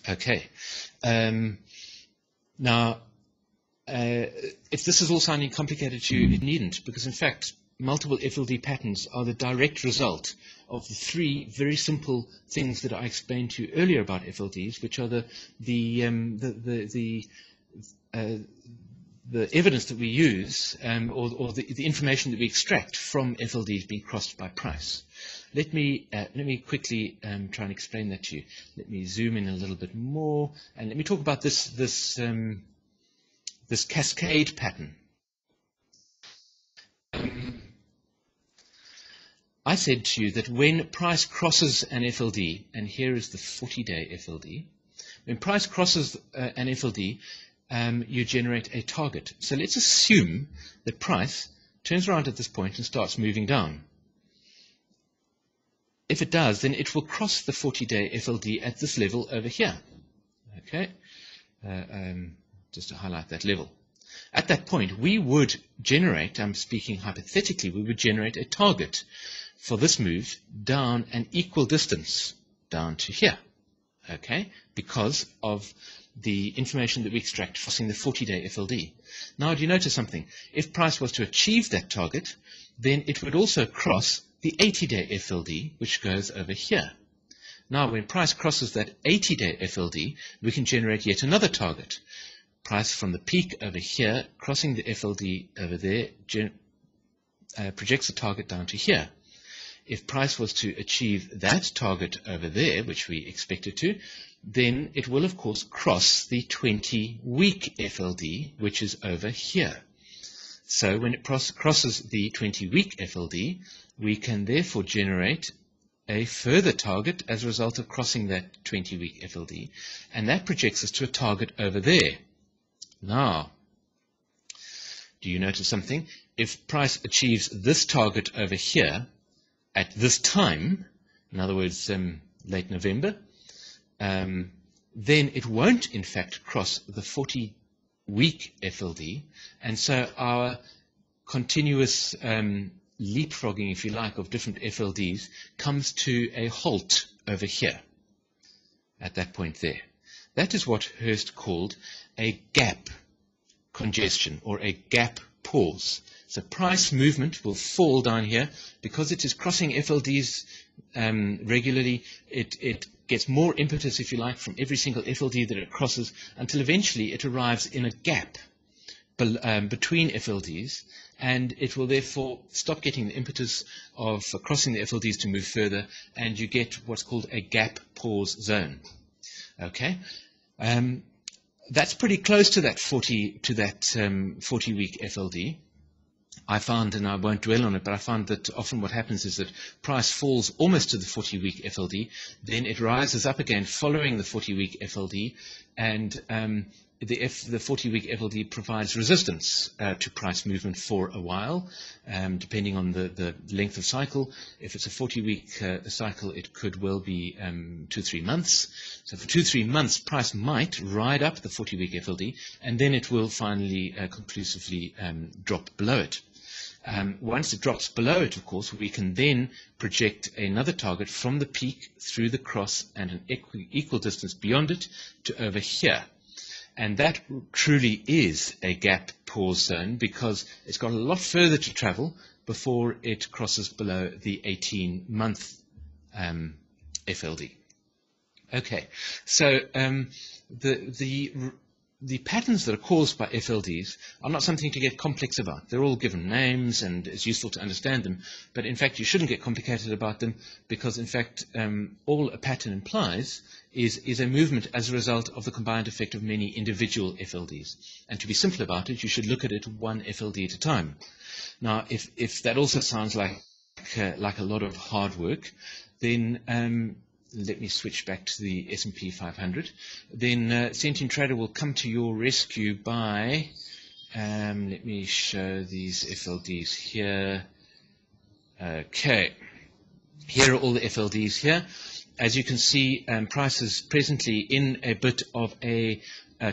Okay. Now, if this is all sounding complicated to you, it needn't, because in fact, multiple FLD patterns are the direct result of the three very simple things that I explained to you earlier about FLDs, which are the evidence that we use, or the information that we extract from FLDs being crossed by price. Let me quickly try and explain that to you. Let me zoom in a little bit more, and let me talk about this cascade pattern. I said to you that when price crosses an FLD, and here is the 40-day FLD, when price crosses an FLD, you generate a target. So let's assume that price turns around at this point and starts moving down. If it does, then it will cross the 40-day FLD at this level over here. Okay, just to highlight that level. At that point, we would generate, I'm speaking hypothetically, we would generate a target for this move down an equal distance down to here. Okay, because of the information that we extract crossing the 40-day FLD. Now, do you notice something? If price was to achieve that target, then it would also cross the 80-day FLD, which goes over here. Now, when price crosses that 80-day FLD, we can generate yet another target. Price from the peak over here, crossing the FLD over there, projects a target down to here. If price was to achieve that target over there, which we expect it to, then it will, of course, cross the 20-week FLD, which is over here. So when it crosses the 20-week FLD, we can therefore generate a further target as a result of crossing that 20-week FLD, and that projects us to a target over there. Now, do you notice something? If price achieves this target over here at this time, in other words, late November, then it won't, in fact, cross the 40-week FLD, and so our continuous leapfrogging, if you like, of different FLDs comes to a halt over here, at that point there. That is what Hurst called a gap congestion, or a gap pause. So price movement will fall down here because it is crossing FLDs regularly. It gets more impetus, if you like, from every single FLD that it crosses, until eventually it arrives in a gap between FLDs, and it will therefore stop getting the impetus of crossing the FLDs to move further, and you get what's called a gap pause zone. Okay, that's pretty close to that 40-week FLD. I found, and I won't dwell on it, but I found that often what happens is that price falls almost to the 40-week FLD, then it rises up again following the 40-week FLD, and the 40-week FLD provides resistance to price movement for a while, depending on the length of cycle. If it's a 40-week cycle, it could well be 2-3 months. So for 2-3 months, price might ride up the 40-week FLD, and then it will finally conclusively drop below it. Once it drops below it, of course, we can then project another target from the peak through the cross and an equal distance beyond it to over here. And that truly is a gap pause zone, because it's got a lot further to travel before it crosses below the 18-month FLD. Okay, so the patterns that are caused by FLDs are not something to get complex about. They're all given names, and it's useful to understand them. But in fact, you shouldn't get complicated about them, because in fact, all a pattern implies is a movement as a result of the combined effect of many individual FLDs. And to be simple about it, you should look at it one FLD at a time. Now, if that also sounds like a lot of hard work, then let me switch back to the S&P 500. Then Sentient Trader will come to your rescue by, let me show these FLDs here. Okay, here are all the FLDs here. As you can see, price is presently in a bit of a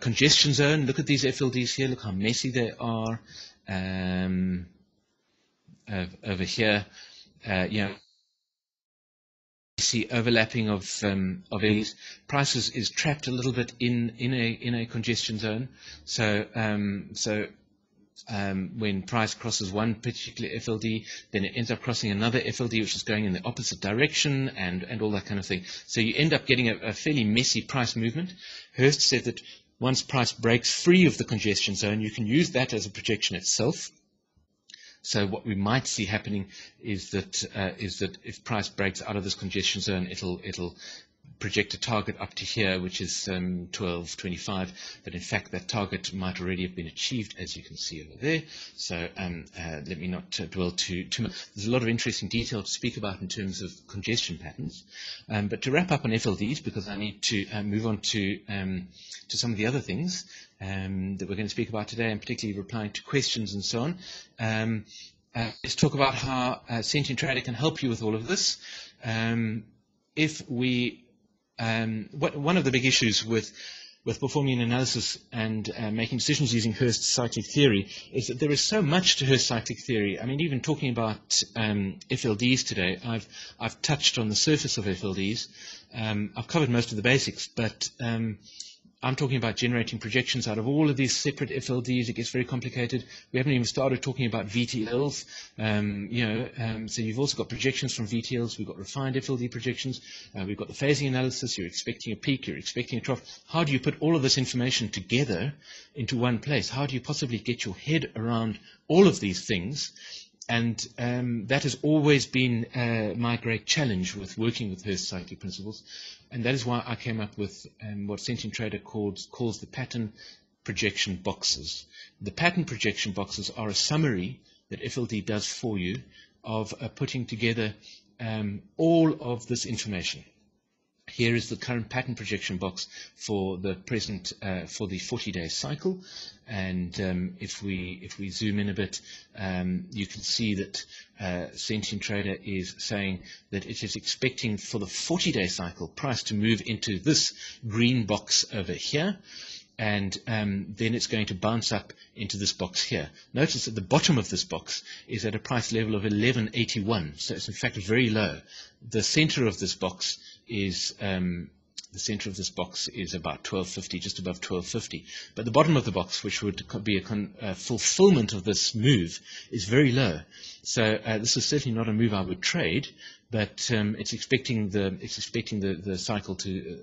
congestion zone. Look at these FLDs here. Look how messy they are. Over here, you know, see overlapping of areas. Prices is trapped a little bit in a congestion zone. So when price crosses one particular FLD, then it ends up crossing another FLD, which is going in the opposite direction, and all that kind of thing. So you end up getting a fairly messy price movement. Hurst said that once price breaks free of the congestion zone, you can use that as a projection itself. So what we might see happening is that if price breaks out of this congestion zone, it'll project a target up to here, which is 12.25, but in fact that target might already have been achieved, as you can see over there. So let me not dwell too much. There's a lot of interesting detail to speak about in terms of congestion patterns, but to wrap up on FLDs, because I need to move on to some of the other things that we're going to speak about today, and particularly replying to questions and so on. Let's talk about how Sentient Trader can help you with all of this. One of the big issues with performing an analysis and making decisions using Hurst's cyclic theory is that there is so much to Hurst's cyclic theory. I mean, even talking about FLDs today, I've touched on the surface of FLDs. I've covered most of the basics, but I'm talking about generating projections out of all of these separate FLDs. It gets very complicated. We haven't even started talking about VTLs. So you've also got projections from VTLs. We've got refined FLD projections. We've got the phasing analysis. You're expecting a peak. You're expecting a trough. How do you put all of this information together into one place? How do you possibly get your head around all of these things? And that has always been my great challenge with working with Hurst cyclic principles. And that is why I came up with what Sentient Trader calls the pattern projection boxes. The pattern projection boxes are a summary that FLD does for you of putting together all of this information. Here is the current pattern projection box for the present, for the 40-day cycle. And if we zoom in a bit, you can see that Sentient Trader is saying that it is expecting for the 40-day cycle price to move into this green box over here. And then it's going to bounce up into this box here. Notice at the bottom of this box is at a price level of 1181, so it's in fact very low. The center of this box is about 1250, just above 1250. But the bottom of the box, which would be a fulfillment of this move, is very low. So this is certainly not a move I would trade, but it's expecting the cycle to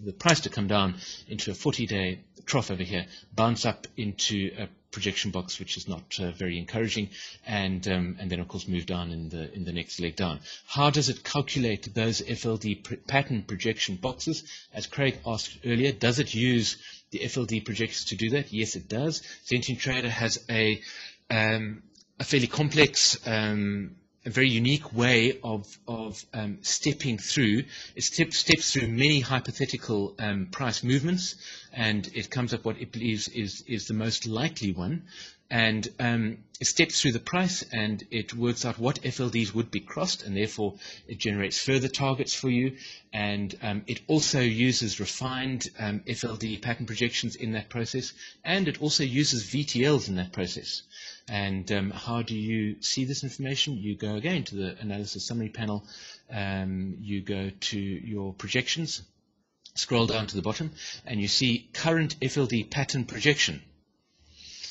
the price to come down into a 40-day trough over here, bounce up into a projection box, which is not very encouraging, and then of course move down in the next leg down. How does it calculate those FLD pattern projection boxes? As Craig asked earlier, does it use the FLD projections to do that? Yes, it does. Sentient Trader has a fairly complex, a very unique way of stepping through. It steps through many hypothetical price movements, and it comes up what it believes is the most likely one. And it steps through the price, and it works out what FLDs would be crossed, and therefore it generates further targets for you. And it also uses refined FLD pattern projections in that process, and it also uses VTLs in that process. And how do you see this information? You go again to the analysis summary panel, you go to your projections, scroll down to the bottom, and you see current FLD pattern projection.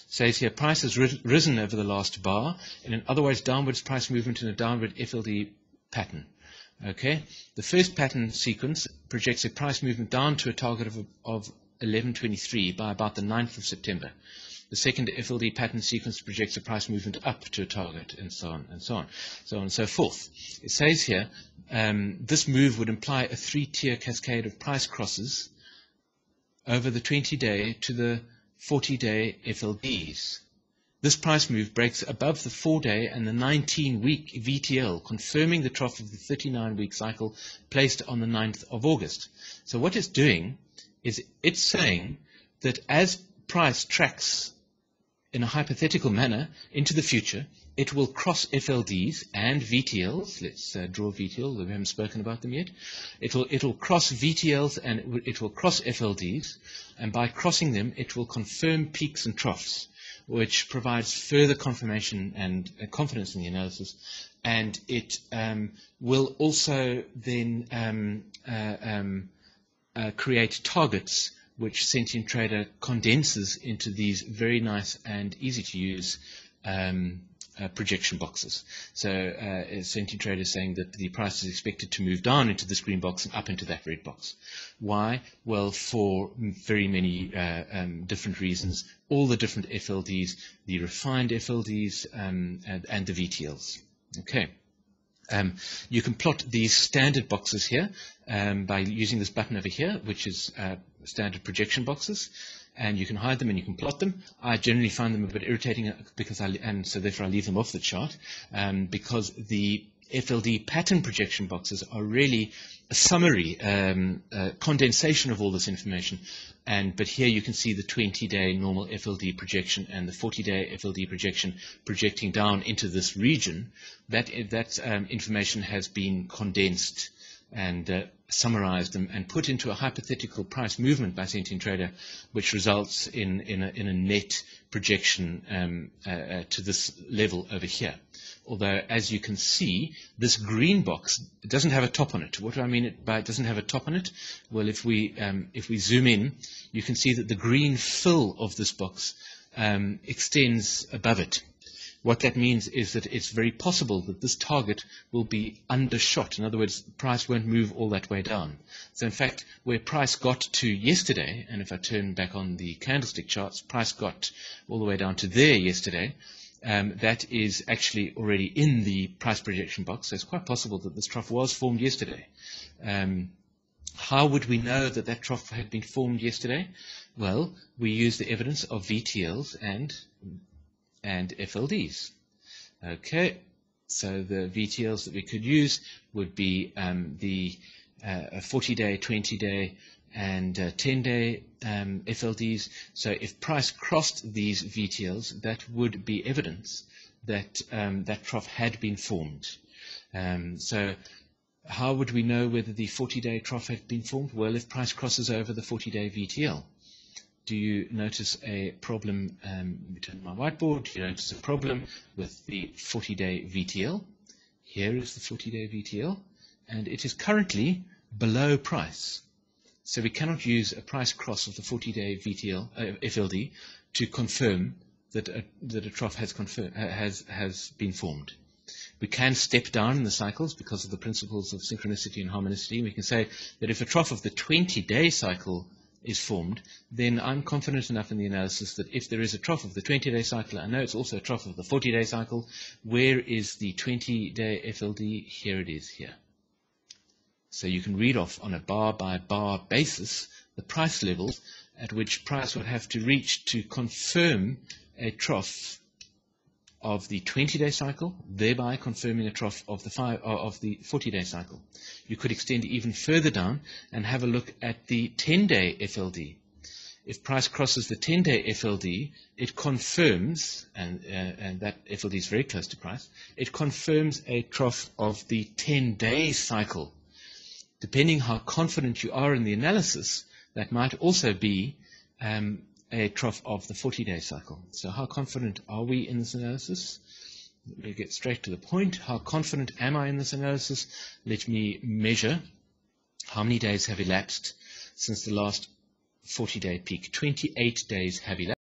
Says here, price has risen over the last bar in an otherwise downwards price movement in a downward FLD pattern. Okay, the first pattern sequence projects a price movement down to a target of 1123 by about the 9th of September. The second FLD pattern sequence projects a price movement up to a target, and so on and so on, so on and so forth. It says here, this move would imply a 3-tier cascade of price crosses over the 20-day to the 40-day FLDs. This price move breaks above the 4-day and the 19-week VTL, confirming the trough of the 39-week cycle placed on the 9th of August. So what it's doing is it's saying that as price tracks in a hypothetical manner into the future, it will cross FLDs and VTLs. Let's draw VTL. We haven't spoken about them yet. It'll cross VTLs and it will cross FLDs, and by crossing them, it will confirm peaks and troughs. which provides further confirmation and confidence in the analysis, and it will also then create targets which Sentient Trader condenses into these very nice and easy to use projection boxes. So Sentient Trader is saying that the price is expected to move down into this green box and up into that red box. Why? Well, for very many different reasons. All the different FLDs, the refined FLDs, and the VTLs. Okay. You can plot these standard boxes here by using this button over here, which is standard projection boxes, and you can hide them and you can plot them. I generally find them a bit irritating because so therefore I leave them off the chart, because the FLD pattern projection boxes are really a summary condensation of all this information. But here you can see the 20-day normal FLD projection and the 40-day FLD projection projecting down into this region. That information has been condensed and summarized and put into a hypothetical price movement by Sentient Trader, which results in a net projection to this level over here. Although, as you can see, this green box doesn't have a top on it. What do I mean by it doesn't have a top on it? Well, if we zoom in, you can see that the green fill of this box extends above it. What that means is that it's very possible that this target will be undershot. In other words, price won't move all that way down. So in fact, where price got to yesterday, and if I turn back on the candlestick charts, price got all the way down to there yesterday, that is actually already in the price projection box. So it's quite possible that this trough was formed yesterday. How would we know that that trough had been formed yesterday? Well, we use the evidence of VTLs and FLDs. Okay, so the VTLs that we could use would be the 40-day, 20-day, and 10-day FLDs. So if price crossed these VTLs, that would be evidence that that trough had been formed. So how would we know whether the 40-day trough had been formed? Well, if price crosses over the 40-day VTL. Do you notice a problem? Let me turn my whiteboard. Do you notice a problem with the 40-day VTL? Here is the 40-day VTL, and it is currently below price. So we cannot use a price cross of the 40-day VTL FLD to confirm that a trough has been formed. We can step down in the cycles because of the principles of synchronicity and harmonicity. We can say that if a trough of the 20-day cycle is formed, then I'm confident enough in the analysis that if there is a trough of the 20-day cycle, I know it's also a trough of the 40-day cycle. Where is the 20-day FLD? Here it is, here. So you can read off on a bar-by-bar basis the price levels at which price would have to reach to confirm a trough of the 20-day cycle, thereby confirming a trough of the 40-day cycle. You could extend even further down and have a look at the 10-day FLD. If price crosses the 10-day FLD, it confirms, and that FLD is very close to price, it confirms a trough of the 10-day cycle. Depending how confident you are in the analysis, that might also be a trough of the 40-day cycle. So how confident are we in this analysis? Let me get straight to the point. How confident am I in this analysis? Let me measure how many days have elapsed since the last 40-day peak. 28 days have elapsed.